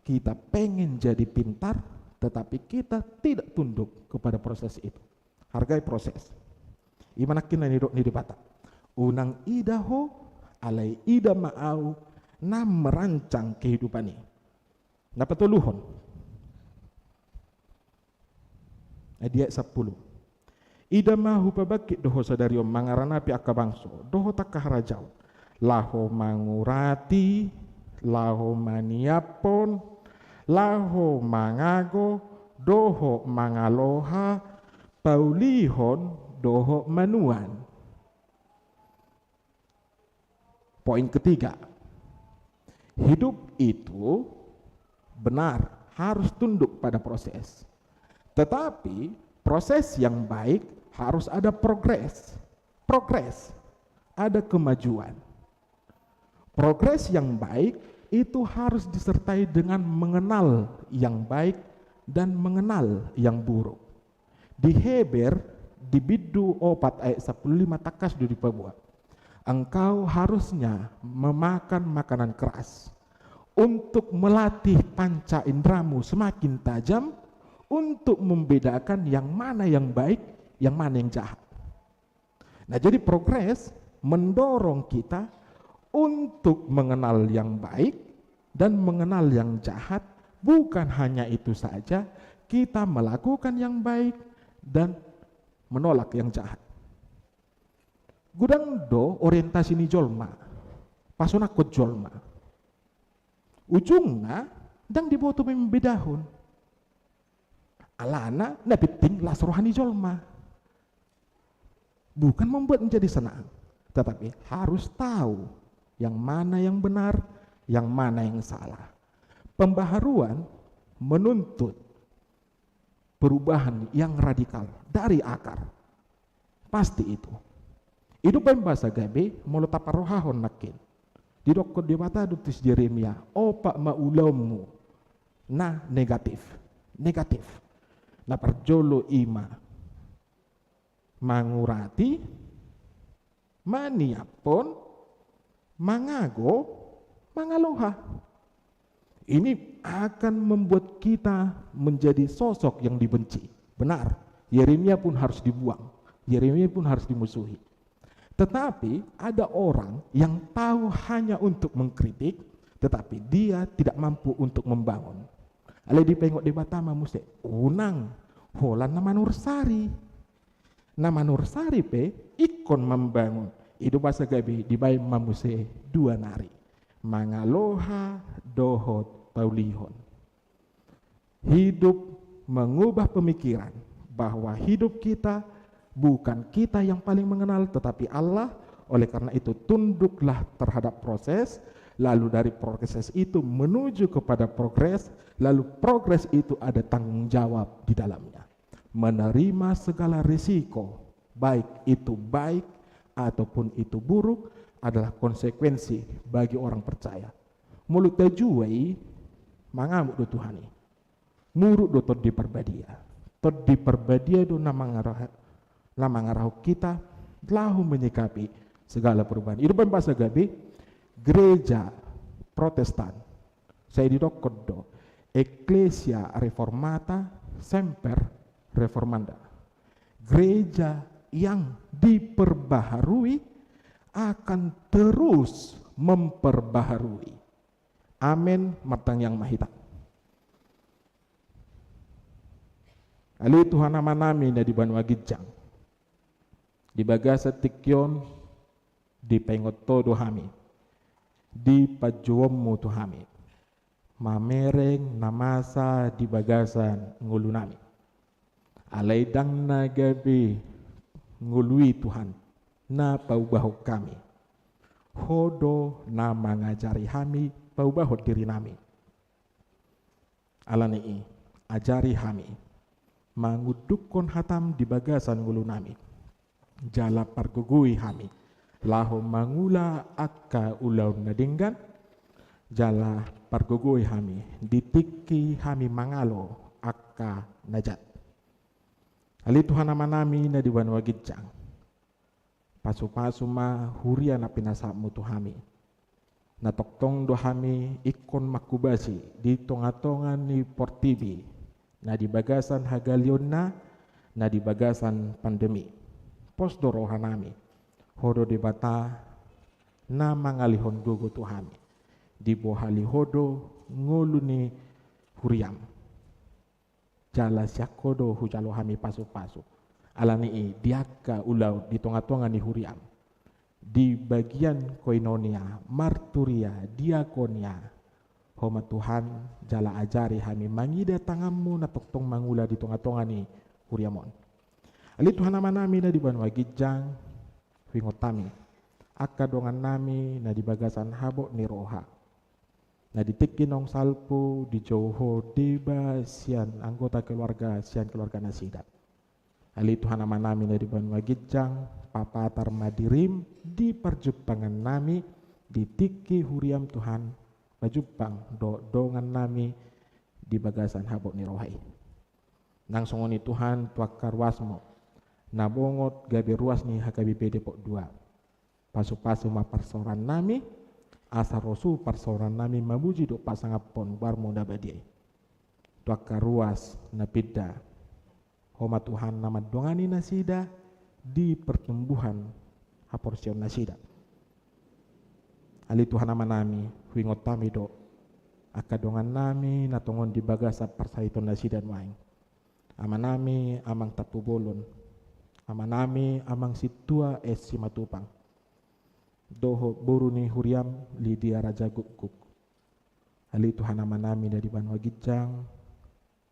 Kita pengen jadi pintar, tetapi kita tidak tunduk kepada proses itu. Hargai proses. Imanakin na nidok ni dibata. Unang idaho alay ida maau na merancang kehidupan ini. Dapat tuluhon. Ayat 10. Ida mahu pabakit doho sadario mangaranapi akabangso. Doho takaharajau. Laho mangurati, laho maniapon, laho mangago, doho mangaloha, paulihon, doho manuan. Poin ketiga, hidup itu benar harus tunduk pada proses. Tetapi proses yang baik harus ada progres. Progres, ada kemajuan. Progres yang baik itu harus disertai dengan mengenal yang baik dan mengenal yang buruk. Di Heber, di Biddu 4 ayat 15 takas di Papua. Engkau harusnya memakan makanan keras untuk melatih panca indramu semakin tajam untuk membedakan yang mana yang baik, yang mana yang jahat. Nah, jadi progres mendorong kita untuk mengenal yang baik dan mengenal yang jahat. Bukan hanya itu saja, kita melakukan yang baik dan menolak yang jahat. Gudang do orientasi ni jolma, pasonakot jolma. Ujungnya, dang diboto membedahun. Alana nabiting las rohani jolma. Bukan membuat menjadi senang, tetapi harus tahu yang mana yang benar, yang mana yang salah. Pembaharuan menuntut perubahan yang radikal dari akar. Pasti itu. Itu bahasa gabe molo taparohahon nakin. Di dokko debata dutis Yeremia, opak maulamu. Nah, negatif. Negatif. Na parjolo ima mangurati maniapon mangago mangaloha. Ini akan membuat kita menjadi sosok yang dibenci. Benar, Yeremia pun harus dibuang, Yeremia pun harus dimusuhi. Tetapi ada orang yang tahu hanya untuk mengkritik, tetapi dia tidak mampu untuk membangun. Ale dipengok di Batama muse unang holan nama Nursari. Nama Nursari pe ikon membangun. Itu bahasa gabi dibayar mamuse dua nari. Mangaloha dohot paulihon. Hidup mengubah pemikiran bahwa hidup kita bukan kita yang paling mengenal, tetapi Allah. Oleh karena itu tunduklah terhadap proses, lalu dari proses itu menuju kepada progres, lalu progres itu ada tanggung jawab di dalamnya. Menerima segala risiko, baik itu baik ataupun itu buruk, adalah konsekuensi bagi orang percaya. Mulut tajuai mangamuk do Tuhani. Muruk do tod diperbadia. Tod diperbadia do nama ngarah kita lahu menyikapi segala perubahan. Itu bahasa gabi gereja Protestan. Saya didokot do Ecclesia Reformata Semper Reformanda. Gereja yang diperbaharui akan terus memperbaharui. Amin matang yang mahita. Ali Tuhan nama nami na di Banua Gijang. Di bagasa tikyon di pengot todo hami. Di pajuommu tuhami. Mamereng namasa di bagasan ngulu nami. Alay dang na gabi ngului Tuhan na paubahok kami. Hodo na mengajari kami paubahok diri nami. Alani ajari kami mangudukon hatam di bagasan ngulu nami. Jala pargugui kami. Laho mangula akka ulau nadinggan. Jala pargugui kami. Ditiki kami mangalo akka najat. Ali Tuhan nama nami na di Banua Gijang. Pasu-pasu ma huria na pinasakmu Tuhami. Na toktong do kami ikon makubasi di tonga-tongan ni Portibi. Na di bagasan hagalion na di bagasan pandemi. Pos do roha nami. Hodo di bata na mangalihon gugo Tuhami. Di bohali hodo ngulu ni huriam. Jala syakodo hujalo kami pasu-pasu. Alani diaka ulau di tonga-tonga ni huriam. Di bagian koinonia, marturia, diakonia. Homa Tuhan jala ajari kami mangida tanganmu na toktong mangula di tonga-tonga ni huriamon. Ali Tuhan nama nami na di Banua Gijang, wingotami. Akka dongan nami na di bagasan habok ni roha. Na ditikinong salpo di Joho deba sian anggota keluarga sian keluarga nasida. Ali Tuhan nama nami na di Banua Gijang, papatar madirim di perjupangan nami ditiki huriam Tuhan. Pajupang dongan nami di bagasan habok ni rohai. Nang songoni Tuhan tuakar wasmo. Nabongot gabi ruas ni HKBP Depok 2. Pasu-pasu ma persoran nami. Asa rosu persoran nami mamuji do pasangapon warmo nabadiai. Tuakar ruas napida. Homa Tuhan nama dongani nasida di pertumbuhan haporsion nasida. Ali Tuhan nama nami wingot tami do akadongan nami natongon di bagasa parsaiton nasidan waing. Ama nami amang tapu bolon. Ama nami amang situa es simatupang. Doho buru ni huriam lidia raja gukuk. Ali Tuhan nama nami dari Banua Gijang.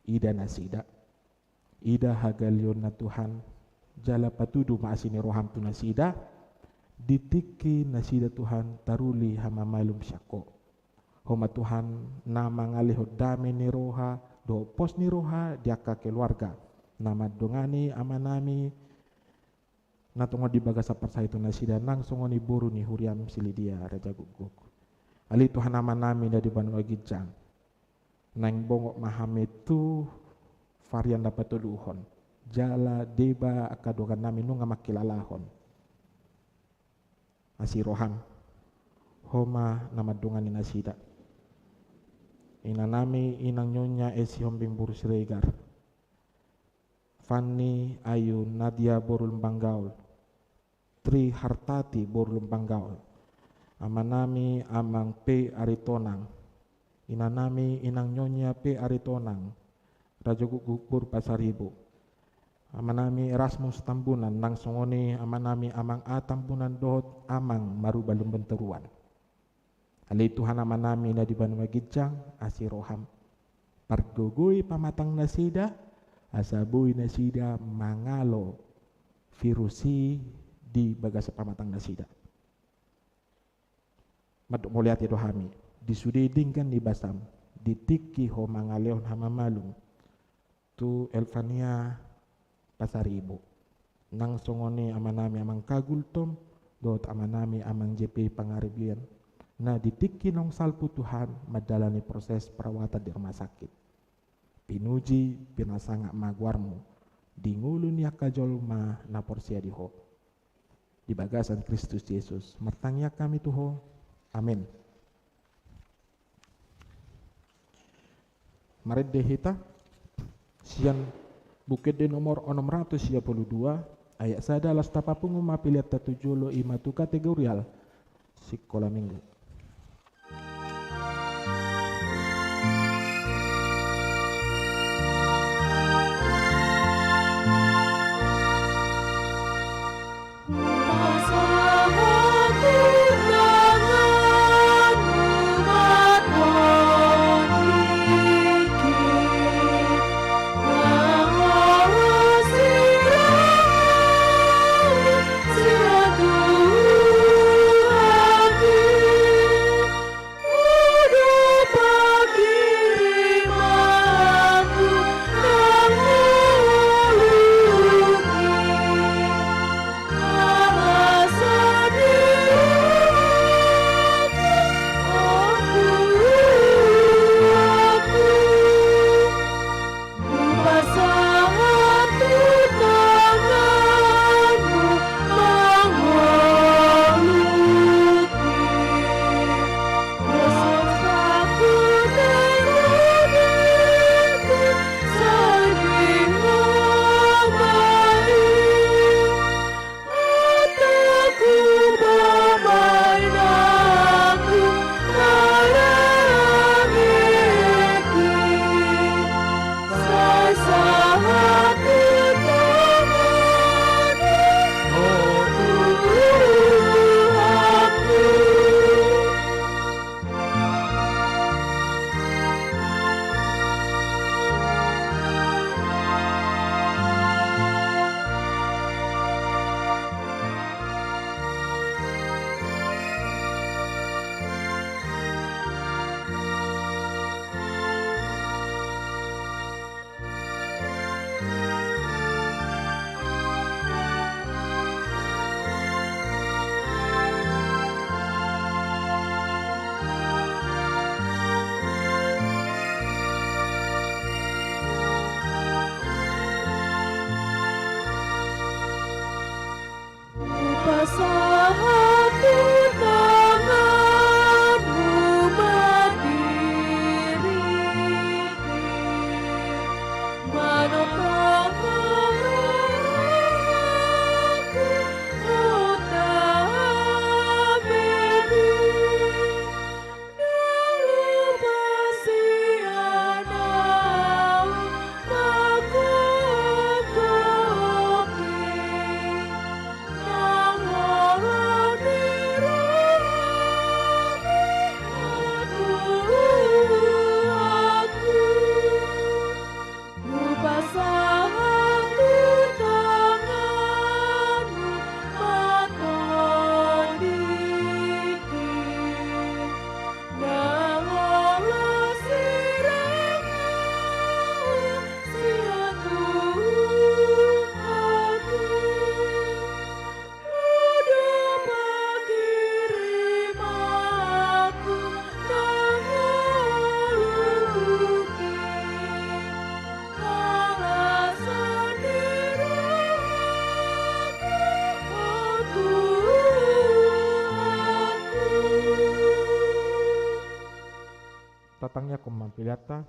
Ida nasida. Ida hagalion na Tuhan. Jala patudu maasini roham tu nasida. Ditiki nasida Tuhan taruli hama malum syako. Homa Tuhan nama ngalihod dami ni roha do pos ni roha diaka keluarga. Nama dongani amanami natungo di bagasa persaitu nasida nang songoni buru ni huriam silidia raja guguk. Ali Tuhan nama nami dari Banua Gijang. Nang bongok mahametu varian dapat tuluhon. Jala deba akadogan nami nunga makilalahon. Asiroham homa nama dungani nasida ina nami inang nyonya esi hombing burus regar Fanny Ayu Nadia Borul Banggaul Tri Hartati Borul Banggaul amanami amang P Aritonang ina nami inang nyonya P Aritonang Raja Gugur Pasaribu amanami Erasmus Tambunan nang songoni amanami amang Tambunan dohot amang marubalum benteruan. Ali Tuhan amanami na di Banua Gijang asiroham. Pargugui pamatang nasida asabui nasida mangalo virusi di bagasa pamatang nasida. Madok moliat itu hami disudedingkan di basam ditiki ho mangaleon hama malung tu Elvania Pasaribu nang songone amanami amang kagultom dot amanami amang JP Pangaribian na ditiki nong salpu Tuhan madalani proses perawatan di rumah sakit pinuji pinasanga magwarmu di ngulun yakajol ma na porsia diho di bagasan Kristus Yesus mertanya kami tuho amin. Marit dehita sian bukit de nomor 632 ayat sada las tapapung mapiliat tatujulo imatu kategorial sekolah minggu. Tatangnya kumampilata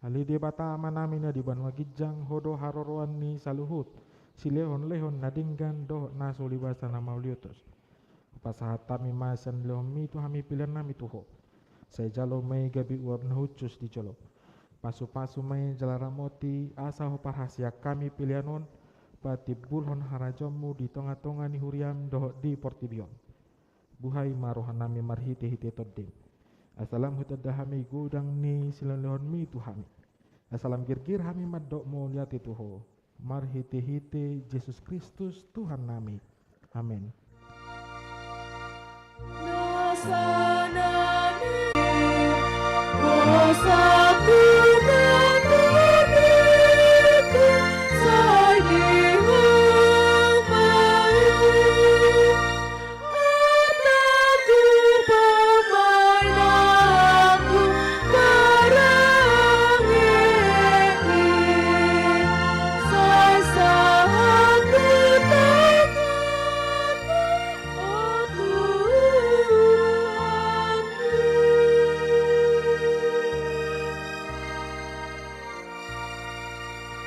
hali dia bata manamina di banwa gijang hodo haroroan ni saluhut silehon lehon nadinggan doh naso libasa na mauliutus pasahatan mi masan lehon mi tu hami pilihan nami tuho saya jalo mai gabi uap nahucus di jolo pasu-pasu mai jalara moti asa ho parhasia kami pilihanon pati bulhon harajomu di tonga-tonga ni huriam doh di portibion buhai marohan nami marhite-hite toddim. Asalam hutada hami gudang ni silan lehon mi tu hami. Asalam girgir hami madok mo lihat itu ho. Marhite-hite Yesus Kristus Tuhan nami. Amin. Nasa